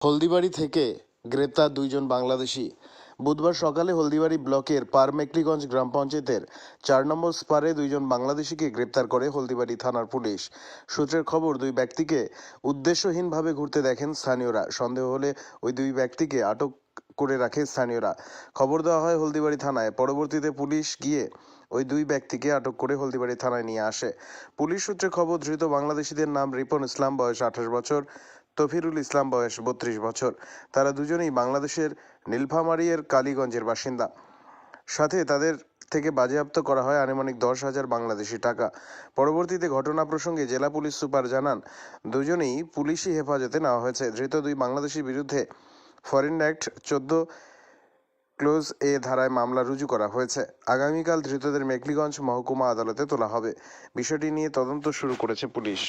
হলদিবাড়ি থেকে গ্রেপ্তার দুইজন বাংলাদেশি। বুধবার সকালে হলদিবাড়ি ব্লকের পারমেকলিগঞ্জ গ্রাম পঞ্চায়েতের ৪ নম্বর স্পারে দুইজন বাংলাদেশিকে গ্রেপ্তার করে হলদিবাড়ি থানার পুলিশ। সূত্রের খবর, দুই ব্যক্তিকে উদ্দেশ্যহীনভাবে ঘুরতে দেখেন স্থানীয়রা। সন্দেহ হলে ওই দুই ব্যক্তিকে আটক করে রাখে স্থানীয়রা। খবর দেওয়া হয় হলদিবাড়ি থানায়। পরবর্তীতে পুলিশ গিয়ে ওই দুই ব্যক্তিকে আটক করে হলদিবাড়ি থানায় নিয়ে আসে। পুলিশ সূত্রে খবর, ধৃত বাংলাদেশিদের নাম রিপন ইসলাম, বয়স 28 বছর, তফিরুল ইসলাম, বয়স 32 বছর। তারা দুজনেই বাংলাদেশের নীলফামারীর কালীগঞ্জের বাসিন্দা। সাথে তাদের থেকে বাজেয়াপ্ত করা হয় আনুমানিক 10,000 বাংলাদেশি টাকা। পরবর্তীতে ঘটনা প্রসঙ্গে জেলা পুলিশ সুপার জানান, দুজনেই পুলিশি হেফাজতে নেওয়া হয়েছে। ধৃত দুই বাংলাদেশির বিরুদ্ধে ফরেন অ্যাক্ট 14 ক্লোজ এ ধারায় মামলা রুজু করা হয়েছে। আগামীকাল ধৃতদের মেকলিগঞ্জ মহকুমা আদালতে তোলা হবে। বিষয়টি নিয়ে তদন্ত শুরু করেছে পুলিশ।